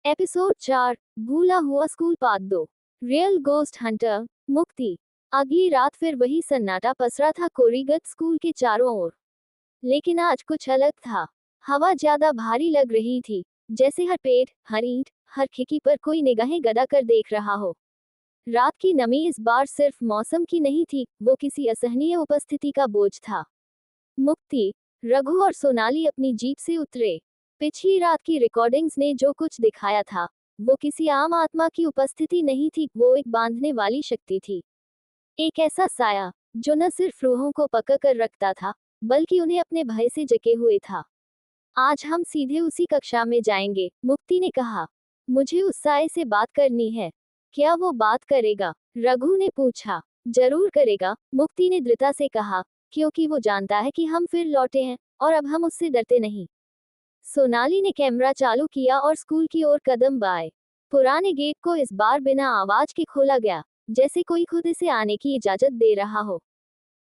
Episode 4, भूला हुआ school part 2। Real ghost Hunter, मुक्ति। अगली रात फिर वही सन्नाटा पसरा था कोरीगत स्कूल के चारों ओर। लेकिन आज कुछ अलग था। हवा ज्यादा भारी लग रही थी, जैसे हर पेड़, हर ईंट, हर खिड़की पर कोई निगाहें गड़ा कर देख रहा हो। रात की नमी इस बार सिर्फ मौसम की नहीं थी, वो किसी असहनीय उपस्थिति का बोझ था। मुक्ति, रघु और सोनाली अपनी जीप से उतरे। पिछली रात की रिकॉर्डिंग्स ने जो कुछ दिखाया था, वो किसी आम आत्मा की उपस्थिति नहीं थी, वो एक बांधने वाली शक्ति थी। एक ऐसा साया, जो न सिर्फ रूहों को पकड़ कर रखता था, बल्कि उन्हें अपने भय से जके हुए था। आज हम सीधे उसी कक्षा में जाएंगे, मुक्ति ने कहा। मुझे उस साये से बात करनी है। क्या वो बात करेगा? रघु ने पूछा। जरूर करेगा, मुक्ति ने दृढ़ता से कहा, क्योंकि वो जानता है कि हम फिर लौटे हैं, और अब हम उससे डरते नहीं। सोनाली ने कैमरा चालू किया और स्कूल की ओर कदम बढ़ाए। पुराने गेट को इस बार बिना आवाज के खोला गया, जैसे कोई खुद इसे आने की इजाजत दे रहा हो।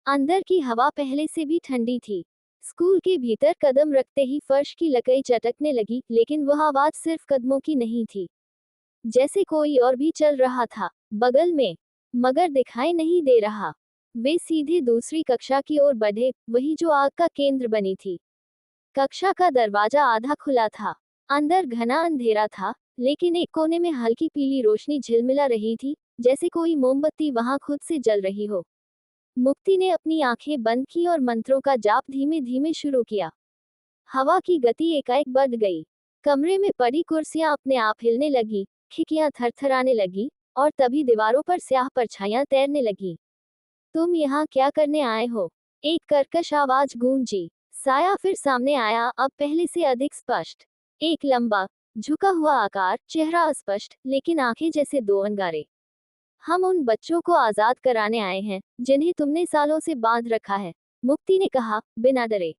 अंदर की हवा पहले से भी ठंडी थी। स्कूल के भीतर कदम रखते ही फर्श की लकड़ी चटकने लगी, लेकिन वह आवाज सिर्फ कदमों की नहीं थी। जैसे कोई और भी चल रहा था, बगल में, मगर दिखाई नहीं दे रहा। वे सीधे दूसरी कक्षा की ओर बढ़े, वही जो आग का केंद्र बनी थी। कक्षा का दरवाजा आधा खुला था। अंदर घना अंधेरा था, लेकिन एक कोने में हल्की पीली रोशनी झिलमिला रही थी, जैसे कोई मोमबत्ती वहां खुद से जल रही हो। मुक्ति ने अपनी आंखें बंद की और मंत्रों का जाप धीमे धीमे शुरू किया। हवा की गति एकाएक बढ़ गई। कमरे में पड़ी कुर्सियां अपने आप हिलने लगी, खिड़कियां थरथराने लगी, और तभी दीवारों पर स्याह परछाइयां तैरने लगी। तुम यहाँ क्या करने आए हो? एक कर्कश आवाज गूंजी। साया फिर सामने आया, अब पहले से अधिक स्पष्ट। एक लंबा, झुका हुआ आकार, चेहरा अस्पष्ट, लेकिन आंखें जैसे दो अंगारे। हम उन बच्चों को आजाद कराने आए हैं, जिन्हें तुमने सालों से बांध रखा है, मुक्ति ने कहा, बिना डरे।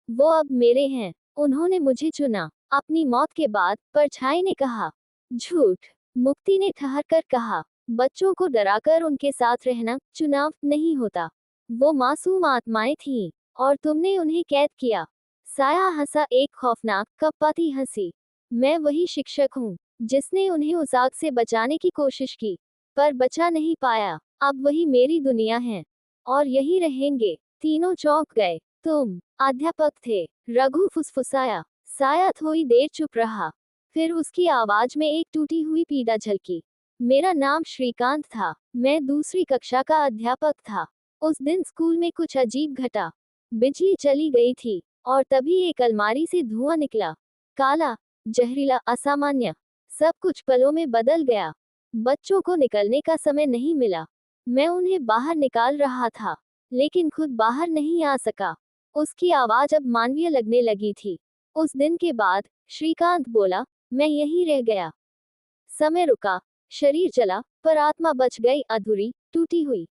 वो अब मेरे हैं। उन्होंने मुझे चुना, अपनी मौत के बाद, परछाई ने कहा। झूठ, मुक्ति ने ठहर कर कहा। बच्चों को डराकर उनके साथ रहना चुनाव नहीं होता। वो मासूम आत्माएं थीं, और तुमने उन्हें कैद किया। साया हंसा, एक खौफनाक, कपपाती हंसी। मैं वही शिक्षक हूँ, जिसने उन्हें उस आग से बचाने की कोशिश की, पर बचा नहीं पाया। अब वही मेरी दुनिया है, और यही रहेंगे। तीनों चौंक गए। तुम अध्यापक थे, रघु फुसफुसाया। साया थोड़ी देर चुप रहा, फिर उसकी आवाज में एक टूटी हुई पीड़ा झलकी। मेरा नाम श्रीकांत था, मैं दूसरी कक्षा का अध्यापक था। उस दिन स्कूल में कुछ अजीब घटा। बिजली चली गई थी, और तभी एक अलमारी से धुआं निकला। काला, जहरीला, असामान्य। सब कुछ पलों में बदल गया। बच्चों को निकलने का समय नहीं मिला। मैं उन्हें बाहर निकाल रहा था, लेकिन खुद बाहर नहीं आ सका। उसकी आवाज अब मानवीय लगने लगी थी। उस दिन के बाद, श्रीकांत बोला, मैं यहीं रह गया। समय रुका, शरीर चला, पर आत्मा बच गई, अधूरी, टूटी हुई।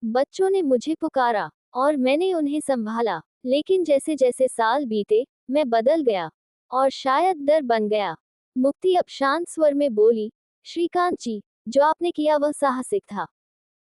बच्चों ने मुझे पुकारा, और मैंने उन्हें संभाला, लेकिन जैसे जैसे साल बीते, मैं बदल गया, और शायद डर बन गया। मुक्ति अब शांत स्वर में बोली, श्रीकांत जी, जो आपने किया वह साहसिक था,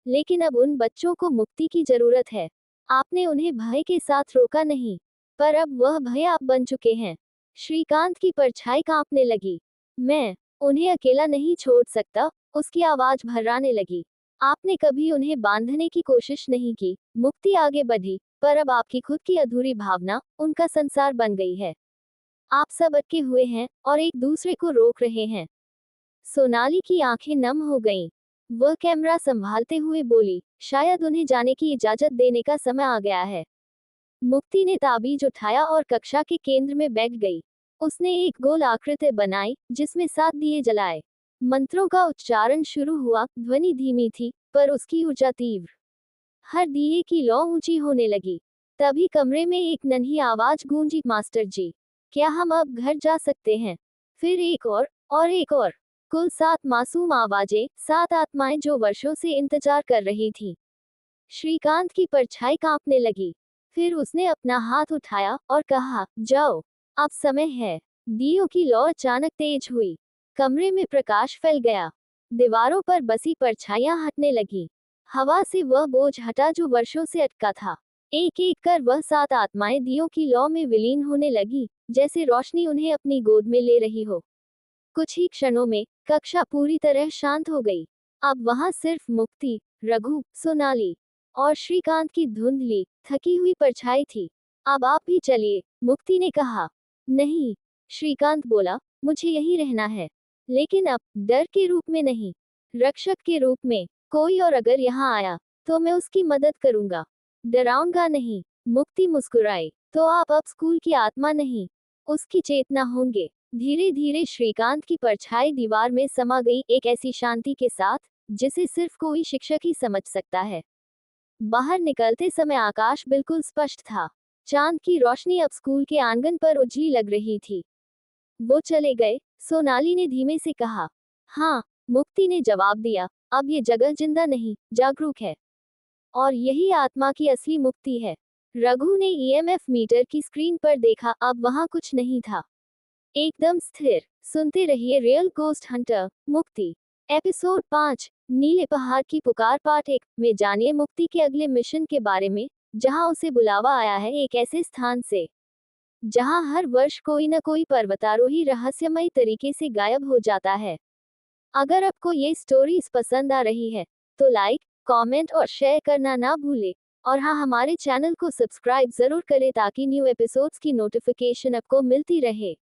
लेकिन अब उन बच्चों को मुक्ति की जरूरत है। आपने उन्हें भय के साथ रोका नहीं, पर अब वह भय आप बन चुके हैं। श्रीकांत की परछाई कांपने लगी। मैं उन्हें अकेला नहीं छोड़ सकता, उसकी आवाज भर्राने लगी। आपने कभी उन्हें बांधने की कोशिश नहीं की। मुक्ति आगे बढ़ी, पर अब आपकी खुद की अधूरी भावना उनका संसार बन गई है। आप सब अटके हुए हैं, और एक दूसरे को रोक रहे हैं। सोनाली की आंखें नम हो गईं। वह कैमरा संभालते हुए बोली, शायद उन्हें जाने की इजाजत देने का समय आ गया है। मुक्ति ने ताबीज उठाया और कक्षा के केंद्र में बैठ गई। उसने एक गोल आकृति बनाई, जिसमें 7 दिए जलाए। मंत्रों का उच्चारण शुरू हुआ, ध्वनि धीमी थी, पर उसकी ऊर्जा तीव्र। हर दिए की लौ ऊंची होने लगी। तभी कमरे में एक नन्ही आवाज गूंजी, मास्टर जी, क्या हम अब घर जा सकते हैं? फिर एक और एक और। कुल 7 मासूम आवाजें, 7 आत्माएं जो वर्षों से इंतजार कर रही थीं। श्रीकांत की परछाई कांपने लगी। फिर उसने अपना हाथ उठाया और कहा, जाओ, अब समय है। दियों की लौ अचानक तेज हुई। कमरे में प्रकाश फैल गया। दीवारों पर बसी परछाइयां हटने लगी। हवा से वह बोझ हटा जो वर्षों से अटका था। एक एक कर वह 7 आत्माएं दियों की लौ में विलीन होने लगी, जैसे रोशनी उन्हें अपनी गोद में ले रही हो। कुछ ही क्षणों में कक्षा पूरी तरह शांत हो गई। अब वहां सिर्फ मुक्ति, रघु, सोनाली और श्रीकांत की धुंधली, थकी हुई परछाई थी। अब आप भी चलिए, मुक्ति ने कहा। नहीं, श्रीकांत बोला, मुझे यहीं रहना है। लेकिन अब डर के रूप में नहीं, रक्षक के रूप में। कोई और अगर यहाँ आया तो मैं उसकी मदद करूंगा, डराऊंगा नहीं। मुक्ति मुस्कुराई। तो आप अब स्कूल की आत्मा नहीं, उसकी चेतना होंगे। धीरे धीरे श्रीकांत की परछाई दीवार में समा गई, एक ऐसी शांति के साथ जिसे सिर्फ कोई शिक्षक ही समझ सकता है। बाहर निकलते समय आकाश बिल्कुल स्पष्ट था। चांद की रोशनी अब स्कूल के आंगन पर उजली लग रही थी। वो चले गए, सोनाली ने धीमे से कहा। हाँ, मुक्ति ने जवाब दिया। अब ये जगह जिंदा नहीं, जागरूक है। और यही आत्मा की असली मुक्ति है। रघु ने ईएमएफ मीटर की स्क्रीन पर देखा, अब वहां कुछ नहीं था, एकदम स्थिर। सुनते रहिए रियल गोस्ट हंटर, मुक्ति। एपिसोड 5, नीले पहाड़ की पुकार पार्ट 1 में जानिए मुक्ति के अगले मिशन के बारे में, जहां उसे बुलावा आया है एक ऐसे स्थान से जहां हर वर्ष कोई न कोई पर्वतारोही रहस्यमयी तरीके से गायब हो जाता है। अगर आपको ये स्टोरीज पसंद आ रही है तो लाइक, कमेंट और शेयर करना ना भूले। और हाँ, हमारे चैनल को सब्सक्राइब जरूर करें ताकि न्यू एपिसोड्स की नोटिफिकेशन आपको मिलती रहे।